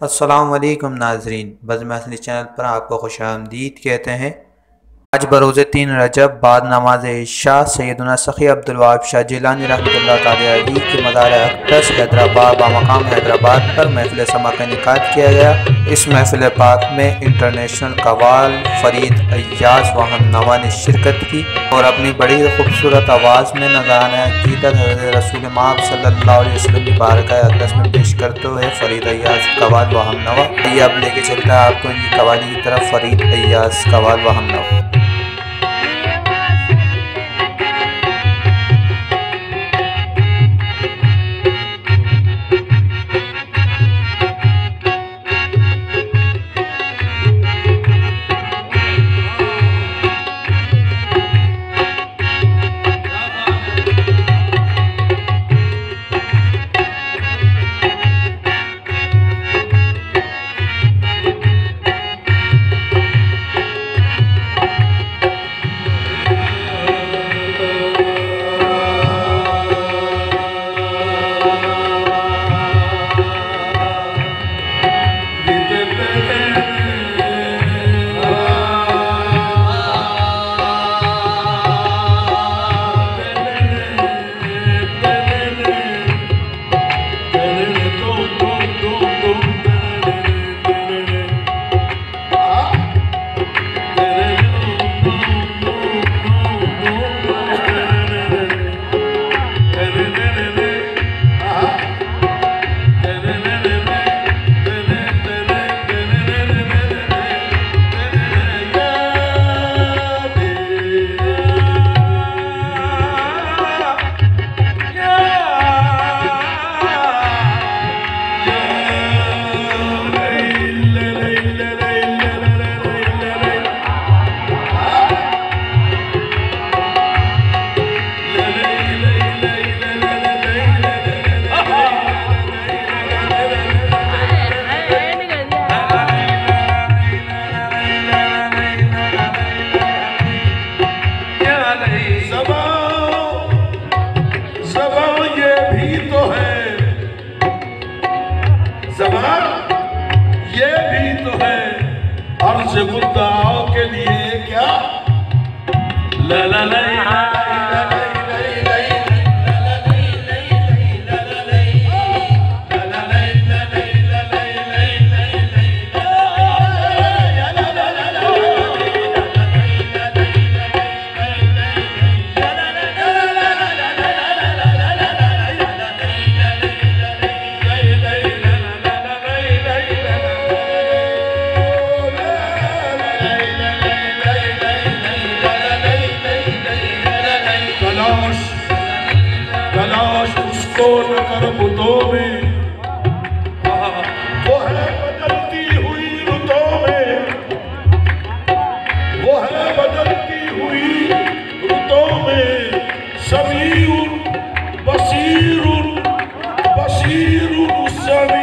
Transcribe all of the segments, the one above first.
अस्सलाम वालेकुम नाजरीन, बज़्म असली चैनल पर आपको खुशामदीद कहते हैं। आज बरोज़ 3 रजब बाद नमाज इशा सैयदना सखी अब्दुल वहाब शाह जिलानी रहमतुल्लाह ताला अलैह के मज़ार अक़दस हैदराबाद बामकाम हैदराबाद पर महफ़िल समा का इनेकाद किया गया। इस महफ़िल पाक में इंटरनेशनल कवाल फ़रीद अय्याज़ व हमनवा ने शिरकत की और अपनी बड़ी खूबसूरत आवाज़ में नज़राना अक़ीदत हज़रत रसूल माब सल्लल्लाहु अलैहि वसल्लम की बारगाह अक़दस में पेश करते हुए फ़रीद अय्याज़ कवाल व हमनवा। ये अब लेके चलता है आपको इनकी कवाली की तरफ। फ़रीद अय्याज़ कवाल व हमनवा। ये भी तो है अर्ज़ मुद्दाओं के लिए क्या ला ला ला तलाश उसको न कर बुतों में, वो है बदलती हुई रुतों में, वो है बदलती हुई रुतों में। समीउन बसीरुन बसीरुन समी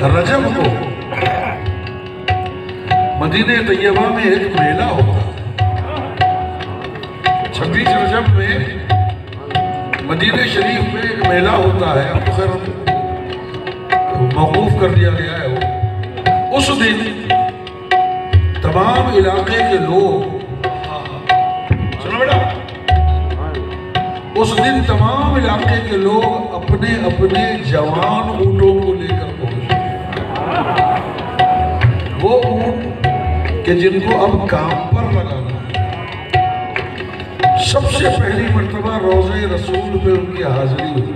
रजब को मदीने तैयबा में एक मेला होता है। 26 रजब में मदीने शरीफ में एक मेला होता है। अब खैर मौकूफ कर दिया गया है वो। उस दिन तमाम इलाके के लोग, सुनो बेटा, उस दिन तमाम इलाके के लोग अपने अपने जवान ऊँटों को लेकर पहुंचे। वो ऊँट कि जिनको अब काम पर लगाना है। सबसे पहली मर्तबा रोज़े रसूल पे उनकी हाजिरी हुई।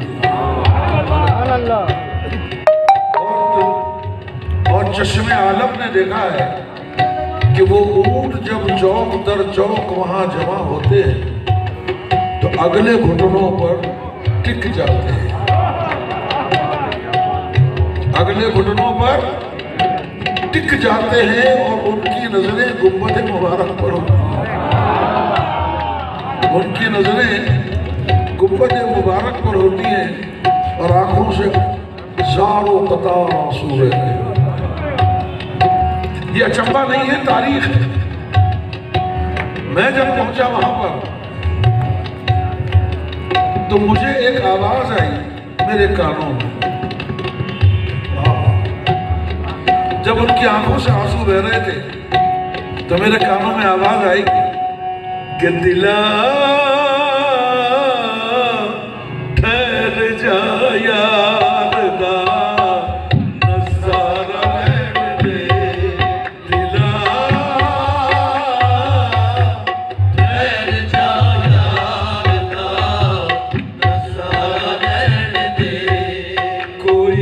और चश्मे आलम ने देखा है कि वो ऊंट जब चौक दर चौक वहां जमा होते हैं तो अगले घुटनों पर टिक जाते हैं, अगले घुटनों पर टिक जाते हैं और उनकी नजरें गुंबद मुबारक पर होती हैं, उनकी नजरें गुंबद मुबारक पर होती हैं और आंखों से ज़ारो कतार आंसू रहते हैं। ये अचंबा नहीं है, तारीख है। मैं जब पहुंचा वहां पर तो मुझे एक आवाज आई मेरे कानों में। जब उनकी आंखों से आंसू बह रहे थे तो मेरे कानों में आवाज आई कि दिला ठहर जा यार दा नज़ारा ले दिला ठहर जा यार दा नज़ारा ले कोई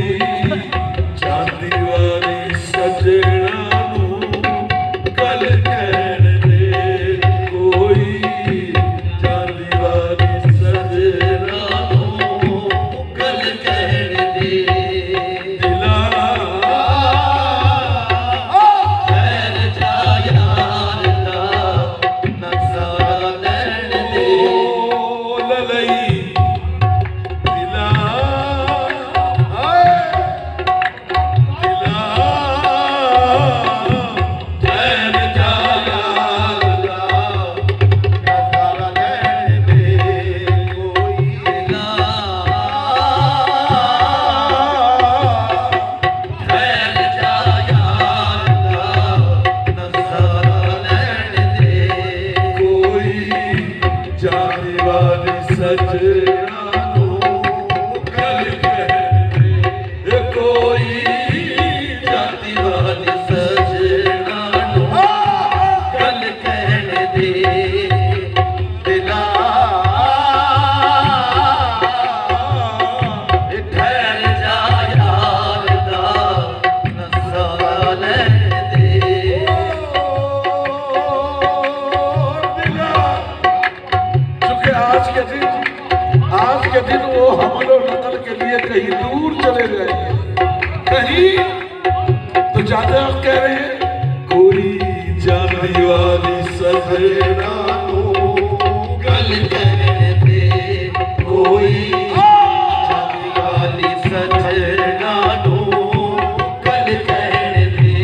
चांदी वाली सजना नू कल कहन दे, कोई चांदी वाली सजना नू कल कहन दे दिला ठहर जा यार दा नज़ारा लैण दे ललई दिला आज के दिन वो हमल और नकल के लिए कहीं दूर चले जाएंगे, कहीं तो जाते आप कह रहे हैं कोई चांदी वाली सजना को कल कहने दे, कोई चांदी वाली सजना को कल कहने दे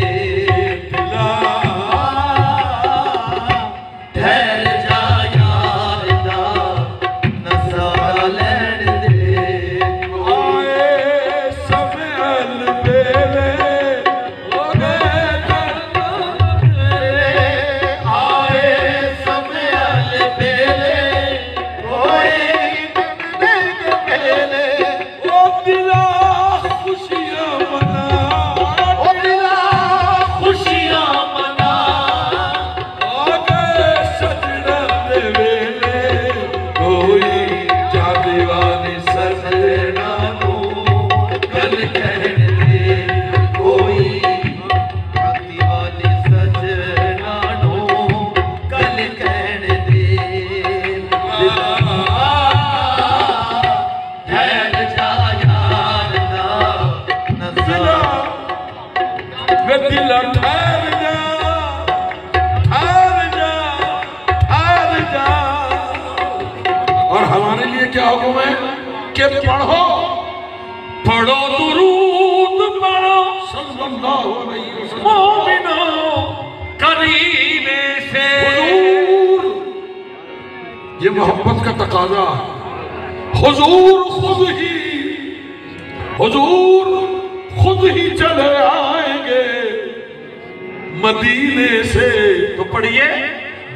दिला ठहर जा यार दा नज़ारा लैण दे आए सफल बेले आए सफल बेले बेले ओ दिला खुशियां मना, ओ दिला खुशियां मना आगे सजना दे वेले कोई चांदी वाली सजना को कल कहन दे, कोई चांदी वाली सजना को कल कहन दे ठहर जा यार दा नज़ारा वे दिला ठहर जा ठहर जा ठहर जा। और हमारे लिए क्या हुक्म है कि पढ़ो पढ़ो दुरूद पढ़ो सल्लल्लाहु अलैहि वसल्लम मोमिनों करीने से। हुजूर ये मोहब्बत का तकाजा है, हुजूर खुद ही चले आएंगे मदीने से। तो पढ़िए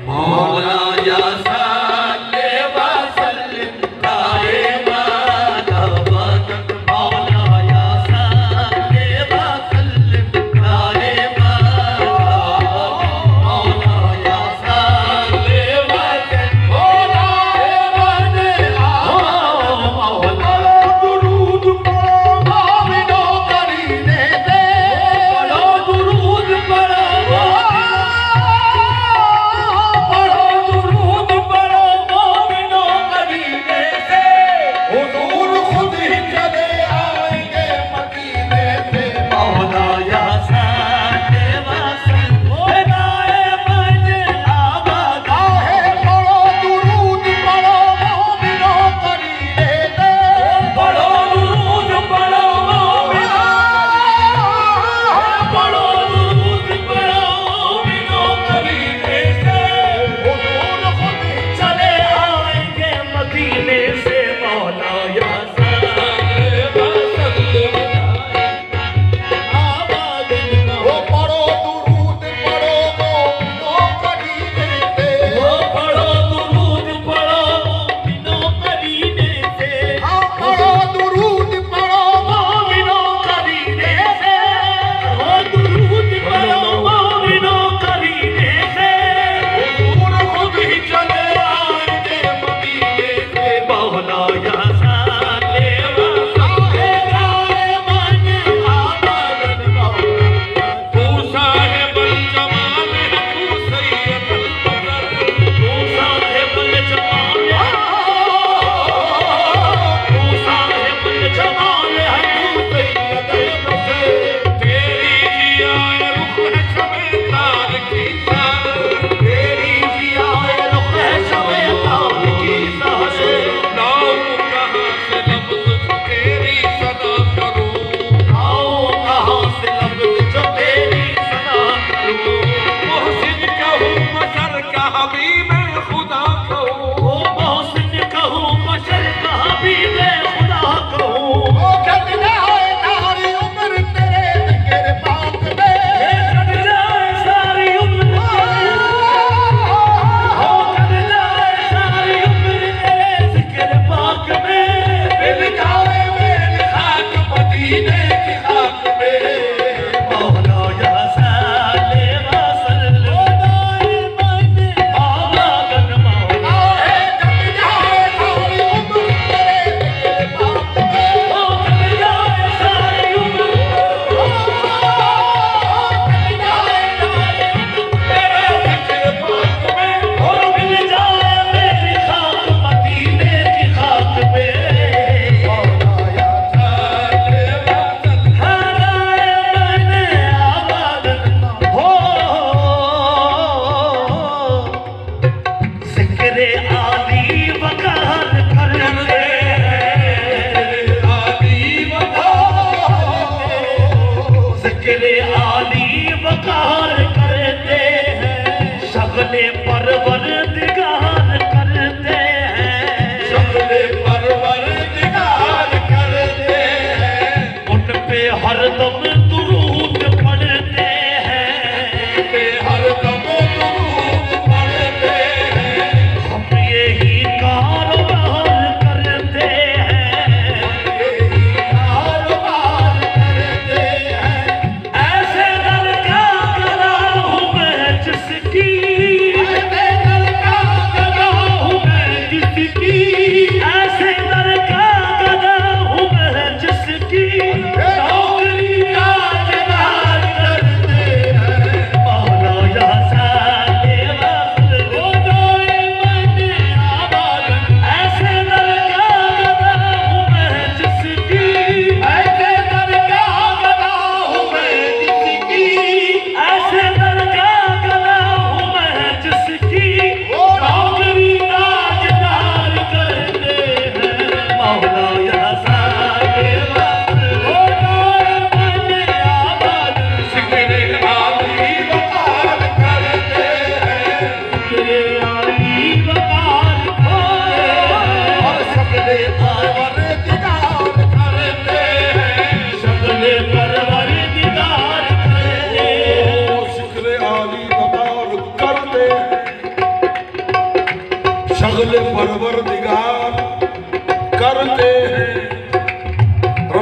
मौला या साले वसल्लम दाइमान अबदन, मौला या साले वसल्लम दाइमान अबदन, मौला या साले वसल्लम मौला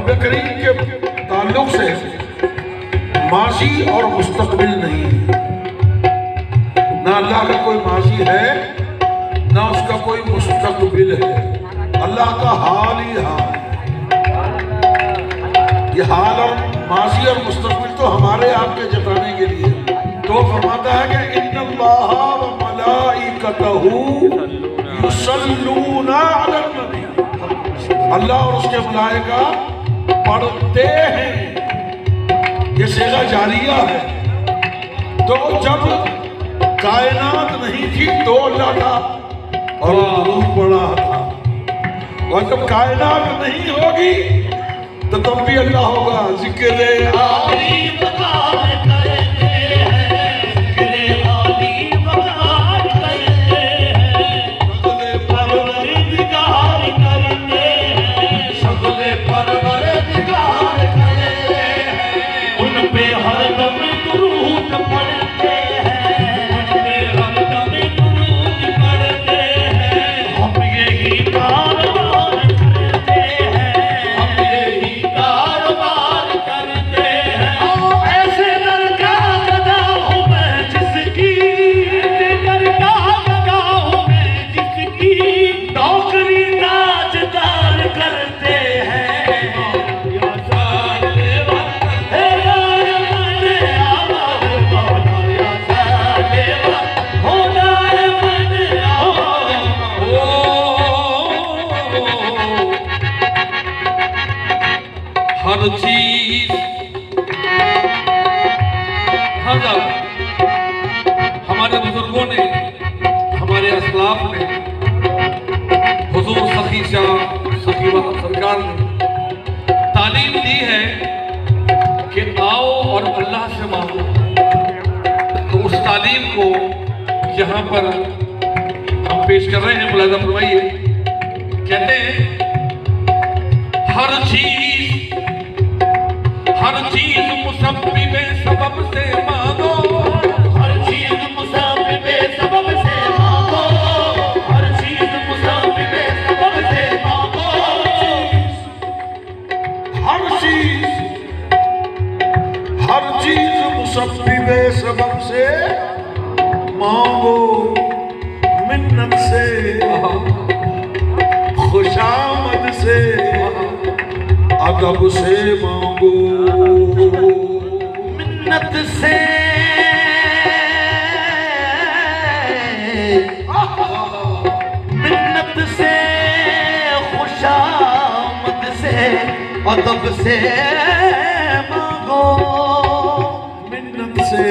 रब करीम के ताल्लुक से माजी और मुस्तकबिल नहीं है। ना अल्लाह का कोई माजी है ना उसका कोई मुस्तकबिल है। अल्लाह का हाल ही हाल। ये हाल और माजी और मुस्तकबिल तो हमारे आपके जताने के लिए। तो फरमाता है कि इन्नल्लाह व मलाइकतहू युसल्लूना अलन नबी। अल्लाह और उसके मलाइका पढ़ते हैं। ये सेगा जारिया है। तो जब कायनात नहीं थी तो अल्लाह था और रूह पड़ा था, और जब कायनात नहीं होगी तो तब भी अल्लाह होगा। जिक्र आली वकार करते हैं, जिक्र आली वकार करते हैं, शगले परवरदिगार करते हैं, शगले परवरदिगार करते हैं, उन पे हरदम दुरूद पढ़ते हैं, उन पे हरदम दुरूद पढ़ते हैं। हम यही कारोबार करते हैं, हम यही कारोबार करते हैं। ऐसे दरगाह लगा हूँ मैं जिसकी, ऐसे दरगाह लगा हूँ मैं जिसकी नौकरी ताजदार करते हैं। या सालेवा है यार मन आवाज़ मौला, या सालेवा होना है मन आवाज़। हर चीज हमारे बुजुर्गों ने, हमारे असलाफ ने, हुजूर सखी शाह सखी सरकार ने तालीम दी है कि आओ और अल्लाह से मांगो। तो उस तालीम को यहाँ पर हम पेश कर रहे हैं। मुलाज़ा फरमाइए। कहते हैं हर चीज मुसब्बिबे सबब से मांगो, हर चीज मुसब्बिबे सबब से मांगो, हर चीज मुसब्बिबे सबब से मांगो, हर चीज मुसब्बिबे सबब से मांगो। मिन्नत से, खुशामद से, अदब से मांगो। मिन्नत से, मिन्नत से, खुशामद से, अदब से मांगो। मिन्नत से।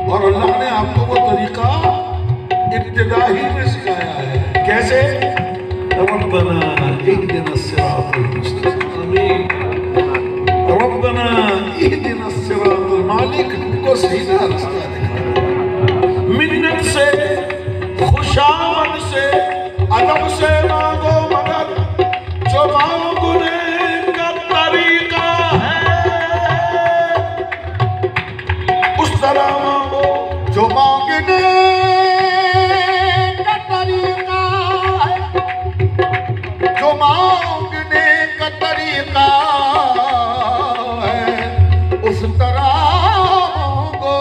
और अल्लाह ने आपको वो तरीका इब्तिदाई में सिखाया है। कैसे? रब्बना इहदिना सिरातल मुस्तकीम, रब्बना इहदिना सिरातल, मालिक हमको सीधा रास्ता दिखा। मिन्नत से, खुशामद से, अदब से मांगो, मगर जो मांगने का तरीका है उस तरह मांगो। जो मांगने का तरीका है, जो मांगने का तरीका है उस तरह मांगो।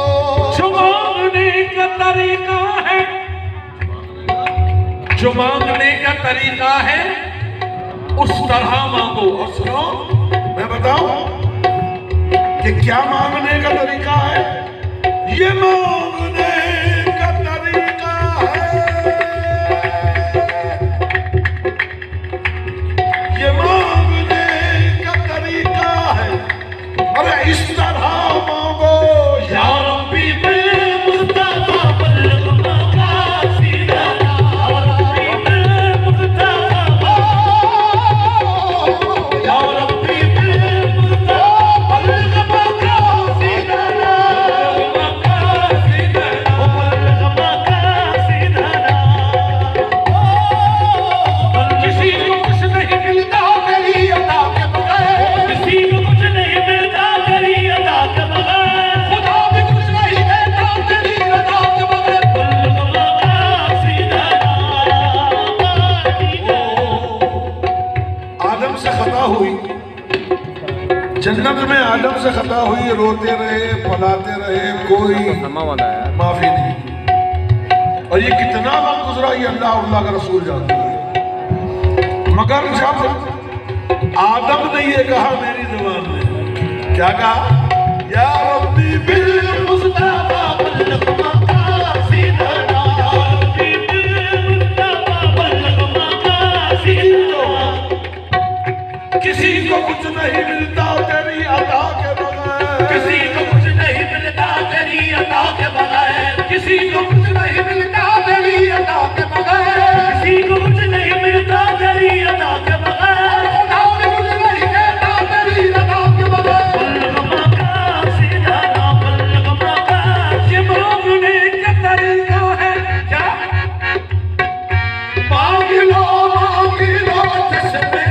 जो मांगने का तरीका है, जो मांगने का तरीका है उस तरह मांगो। और सुनो, मैं बताऊं कि क्या मांगने का तरीका है। ये मांगने का तरीका है, ये मांगने का तरीका है। अरे इस तरह मांगो। या रब्बी बिल मुस्तफा बल्लिग मकासीदा, या रब्बी बिल मुस्तफा, या रब्बी बिल मुस्तफा बल्लिग मकासीदा, मकासीदा। हुई, जन्नत में आदम से खता हुई, रोते रहे, पलाते रहे, कोई माफी नहीं। और ये कितना वक्त गुजरा ये अल्लाह का रसूल जानता है। मगर जब आदम ने ये कहा मेरी जुबान में, क्या कहा? या रब्बी बिल मुस्तफा बल्लग मकासिदना, किसी को कुछ नहीं मिलता तेरी अता के बगैर, किसी को कुछ नहीं मिलता तेरी अता के बगैर, किसी को कुछ नहीं मिलता तेरी अता के बगैर, किसी को कुछ नहीं मिलता तेरी अता के बगैर, खुदा ने कुछ नहीं देता तेरी अता के बगैर। बल्लग मकासिदना, बल्लग मकासिदना, ये मांगने का तरीका है क्या? मांग लो चश्मे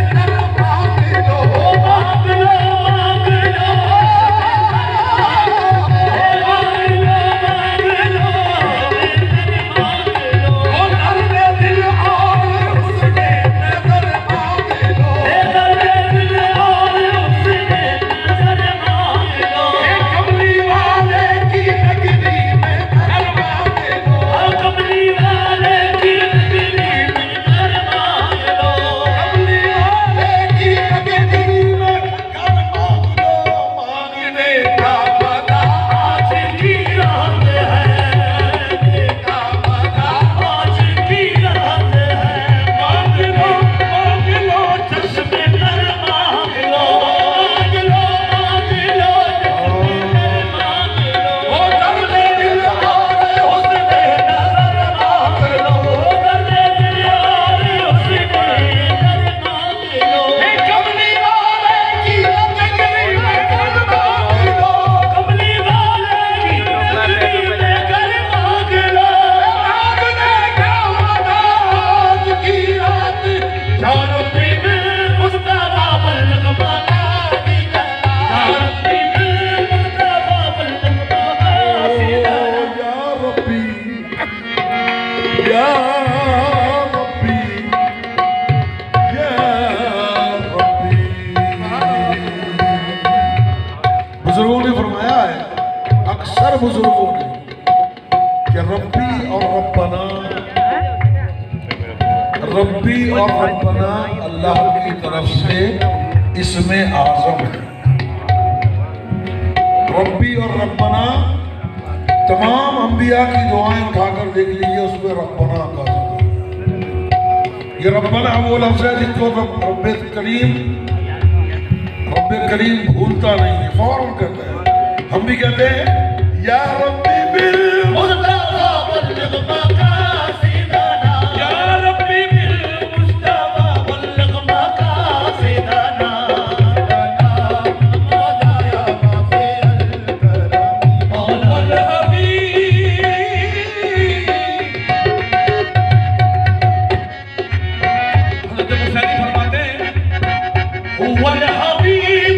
बुजुर्गों ने फरमाया है, अक्सर बुजुर्गों ने, कि रब्बी और रब्बना, रब्बी और रब्बना अल्लाह की तरफ से इसमें आज़म है। रब्बी और रब्बना तमाम अंबिया की दुआएं उठाकर देख लीजिए, उसमें रब्बना का ये रब्बना वो लफ्ज़ है जिसको रब्बे करीम भूलता नहीं है, फौरन कहता है। हम भी कहते हैं या रब्बी बिल मुस्तफा बल्लग मकासिदना, या रब्बी बिल मुस्तफा बल्लग मकासिदना, मौलाया माफी अल-करम मौला हबीब। हज़रत हुसैनी फरमाते हैं हुवल हबीब